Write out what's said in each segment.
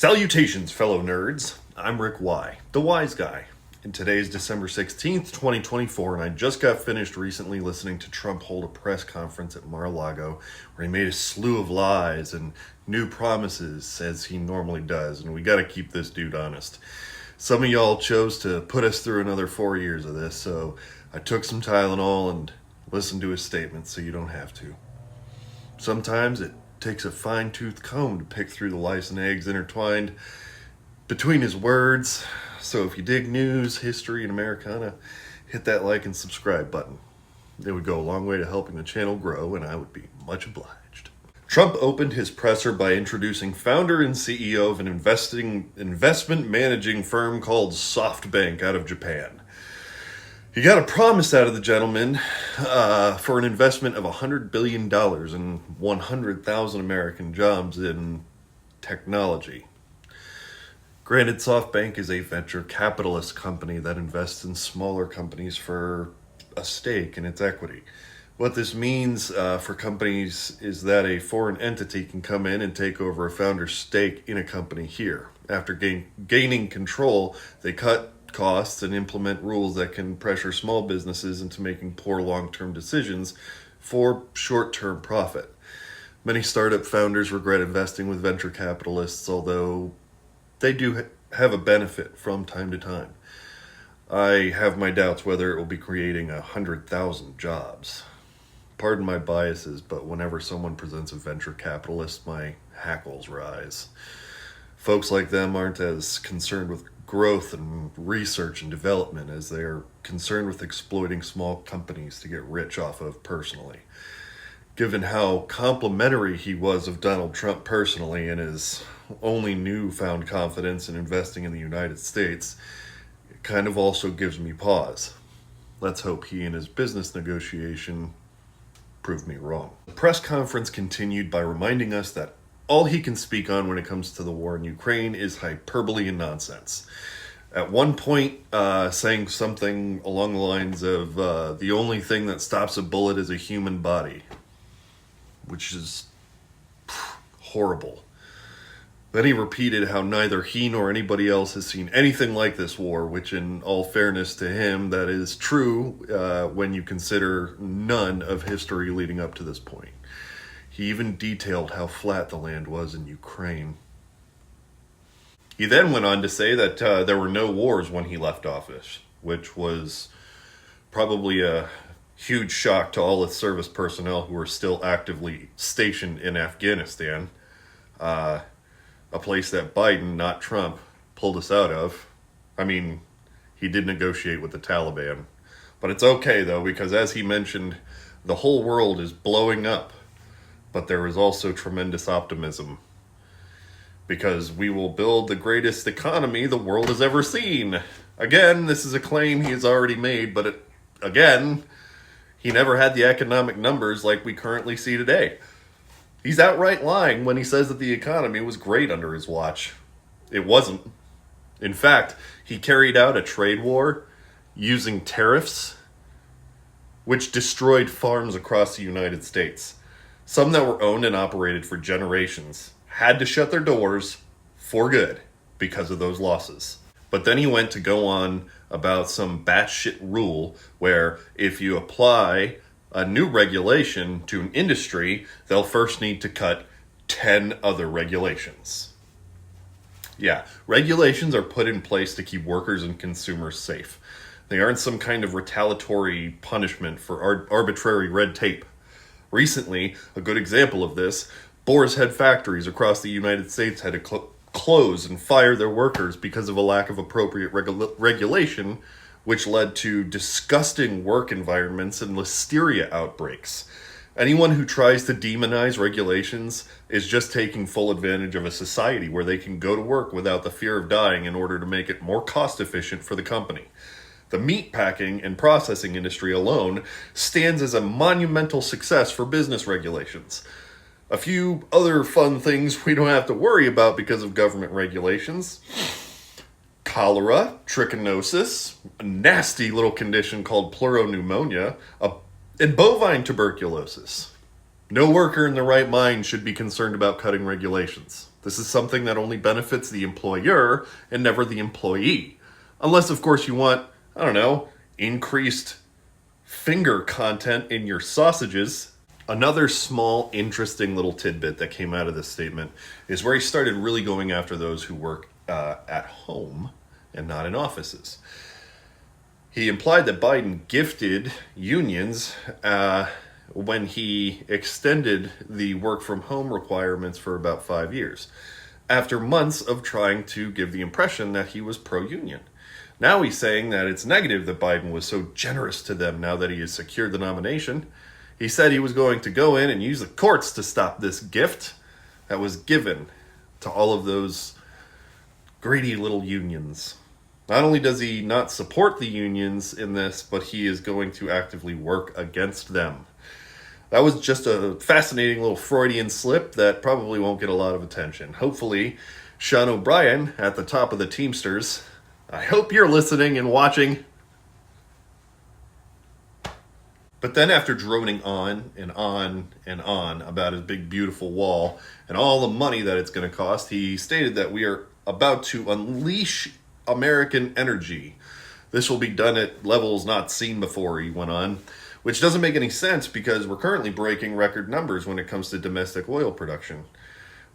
Salutations, fellow nerds. I'm Rick Y, the Wise Guy. And today is December 16th, 2024, and I just got finished recently listening to Trump hold a press conference at Mar-a-Lago where he made a slew of lies and new promises, as he normally does, and we gotta keep this dude honest. Some of y'all chose to put us through another 4 years of this, so I took some Tylenol and listened to his statements so you don't have to. Sometimes it takes a fine-tooth comb to pick through the lice and eggs intertwined between his words. So if you dig news, history, and Americana, hit that like and subscribe button. It would go a long way to helping the channel grow, and I would be much obliged. Trump opened his presser by introducing founder and CEO of an investment managing firm called SoftBank out of Japan. He got a promise out of the gentleman for an investment of $100 billion and 100,000 American jobs in technology. Granted, SoftBank is a venture capitalist company that invests in smaller companies for a stake in its equity. What this means for companies is that a foreign entity can come in and take over a founder's stake in a company here. After gaining control, they cut costs and implement rules that can pressure small businesses into making poor long-term decisions for short-term profit. Many startup founders regret investing with venture capitalists, although they do have a benefit from time to time. I have my doubts whether it will be creating 100,000 jobs. Pardon my biases, but whenever someone presents a venture capitalist, my hackles rise. Folks like them aren't as concerned with growth and research and development as they are concerned with exploiting small companies to get rich off of personally. Given how complimentary he was of Donald Trump personally and his only newfound confidence in investing in the United States, it kind of also gives me pause. Let's hope he and his business negotiation prove me wrong. The press conference continued by reminding us that all he can speak on when it comes to the war in Ukraine is hyperbole and nonsense. At one point, saying something along the lines of, the only thing that stops a bullet is a human body, which is horrible. Then he repeated how neither he nor anybody else has seen anything like this war, which in all fairness to him, that is true when you consider none of history leading up to this point. He even detailed how flat the land was in Ukraine. He then went on to say that there were no wars when he left office, which was probably a huge shock to all the service personnel who are still actively stationed in Afghanistan, a place that Biden, not Trump, pulled us out of. I mean, he did negotiate with the Taliban. But it's okay, though, because as he mentioned, the whole world is blowing up. But there is also tremendous optimism, because we will build the greatest economy the world has ever seen. Again, this is a claim he has already made, but again, he never had the economic numbers like we currently see today. He's outright lying when he says that the economy was great under his watch. It wasn't. In fact, he carried out a trade war using tariffs, which destroyed farms across the United States. Some that were owned and operated for generations had to shut their doors for good because of those losses. But then he went to go on about some batshit rule where if you apply a new regulation to an industry, they'll first need to cut 10 other regulations. Yeah, regulations are put in place to keep workers and consumers safe. They aren't some kind of retaliatory punishment for arbitrary red tape. Recently, a good example of this, Boar's Head factories across the United States had to close and fire their workers because of a lack of appropriate regulation, which led to disgusting work environments and listeria outbreaks. Anyone who tries to demonize regulations is just taking full advantage of a society where they can go to work without the fear of dying in order to make it more cost efficient for the company. The meatpacking and processing industry alone stands as a monumental success for business regulations. A few other fun things we don't have to worry about because of government regulations. Cholera, trichinosis, a nasty little condition called pleuropneumonia, and bovine tuberculosis. No worker in their right mind should be concerned about cutting regulations. This is something that only benefits the employer and never the employee. Unless, of course, you want, I don't know, increased finger content in your sausages. Another small, interesting little tidbit that came out of this statement is where he started really going after those who work at home and not in offices. He implied that Biden gifted unions when he extended the work from home requirements for about 5 years, after months of trying to give the impression that he was pro-union. Now he's saying that it's negative that Biden was so generous to them now that he has secured the nomination. He said he was going to go in and use the courts to stop this gift that was given to all of those greedy little unions. Not only does he not support the unions in this, but he is going to actively work against them. That was just a fascinating little Freudian slip that probably won't get a lot of attention. Hopefully, Sean O'Brien at the top of the Teamsters, I hope you're listening and watching. But then after droning on and on and on about his big beautiful wall and all the money that it's going to cost, he stated that we are about to unleash American energy. This will be done at levels not seen before, he went on, which doesn't make any sense because we're currently breaking record numbers when it comes to domestic oil production.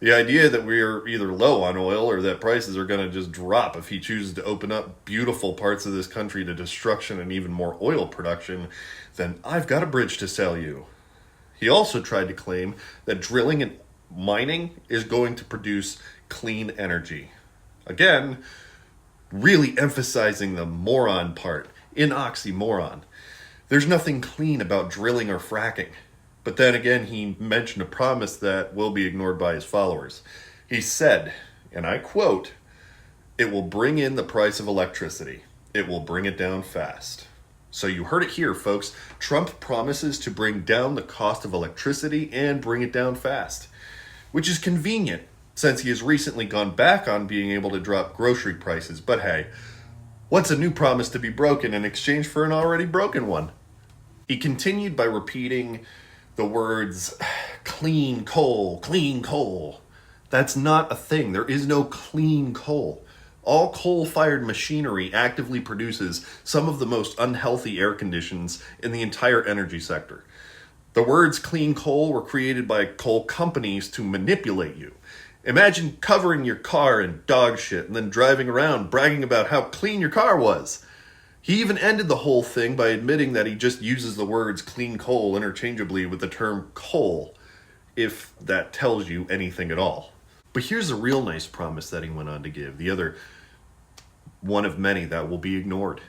The idea that we are either low on oil or that prices are going to just drop if he chooses to open up beautiful parts of this country to destruction and even more oil production, then I've got a bridge to sell you. He also tried to claim that drilling and mining is going to produce clean energy. Again, really emphasizing the moron part, in oxymoron. There's nothing clean about drilling or fracking. But then again, he mentioned a promise that will be ignored by his followers. He said, and I quote, "It will bring in the price of electricity. It will bring it down fast." So you heard it here, folks. Trump promises to bring down the cost of electricity and bring it down fast, which is convenient since he has recently gone back on being able to drop grocery prices. But hey, what's a new promise to be broken in exchange for an already broken one? He continued by repeating the words, clean coal, clean coal. That's not a thing. There is no clean coal. All coal-fired machinery actively produces some of the most unhealthy air conditions in the entire energy sector. The words clean coal were created by coal companies to manipulate you. Imagine covering your car in dog shit and then driving around bragging about how clean your car was. He even ended the whole thing by admitting that he just uses the words clean coal interchangeably with the term coal, if that tells you anything at all. But here's a real nice promise that he went on to give, the other one of many that will be ignored.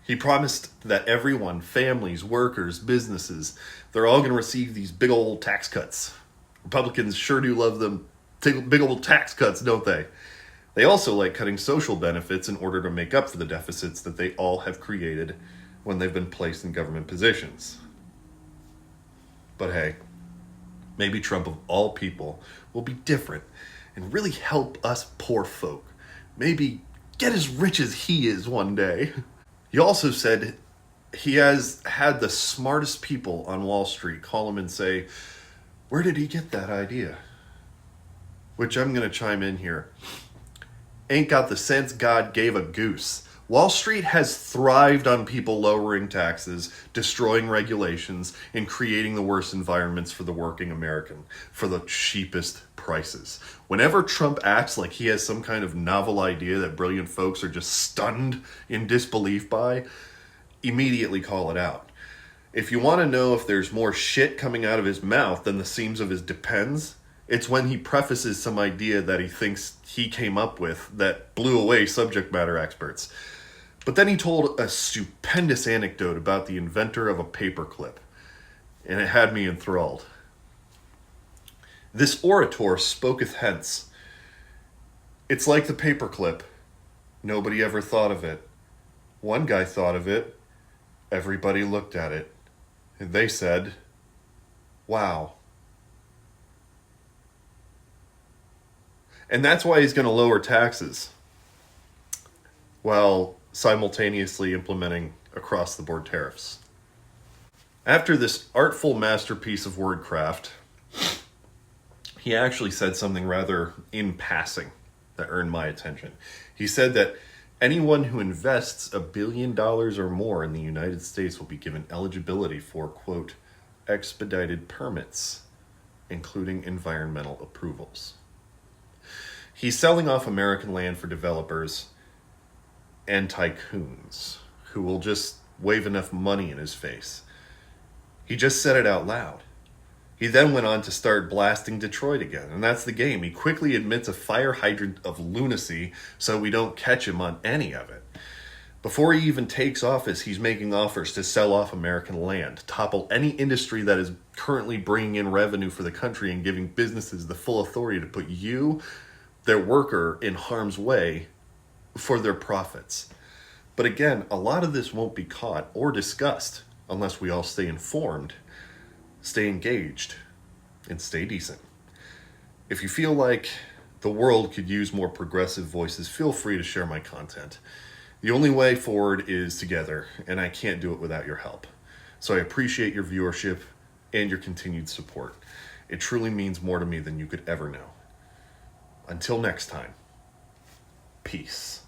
He promised that everyone, families, workers, businesses, they're all going to receive these big old tax cuts. Republicans sure do love them big old tax cuts, don't they? They also like cutting social benefits in order to make up for the deficits that they all have created when they've been placed in government positions. But hey, maybe Trump of all people will be different and really help us poor folk. Maybe get as rich as he is one day. He also said he has had the smartest people on Wall Street call him and say, "Where did he get that idea?" Which I'm going to chime in here. Ain't got the sense God gave a goose. Wall Street has thrived on people lowering taxes, destroying regulations, and creating the worst environments for the working American for the cheapest prices. Whenever Trump acts like he has some kind of novel idea that brilliant folks are just stunned in disbelief by, immediately call it out. If you want to know if there's more shit coming out of his mouth than the seams of his depends, it's when he prefaces some idea that he thinks he came up with that blew away subject matter experts. But then he told a stupendous anecdote about the inventor of a paperclip, and it had me enthralled. "This orator spoketh hence. It's like the paperclip. Nobody ever thought of it. One guy thought of it. Everybody looked at it. And they said, 'Wow.'" And that's why he's going to lower taxes while simultaneously implementing across-the-board tariffs. After this artful masterpiece of wordcraft, he actually said something rather in passing that earned my attention. He said that anyone who invests $1 billion or more in the United States will be given eligibility for, quote, expedited permits, including environmental approvals. He's selling off American land for developers and tycoons who will just wave enough money in his face. He just said it out loud. He then went on to start blasting Detroit again, and that's the game. He quickly admits a fire hydrant of lunacy so we don't catch him on any of it. Before he even takes office, he's making offers to sell off American land, topple any industry that is currently bringing in revenue for the country and giving businesses the full authority to put you, their worker, in harm's way for their profits. But again, a lot of this won't be caught or discussed unless we all stay informed, stay engaged, and stay decent. If you feel like the world could use more progressive voices, feel free to share my content. The only way forward is together, and I can't do it without your help. So I appreciate your viewership and your continued support. It truly means more to me than you could ever know. Until next time, peace.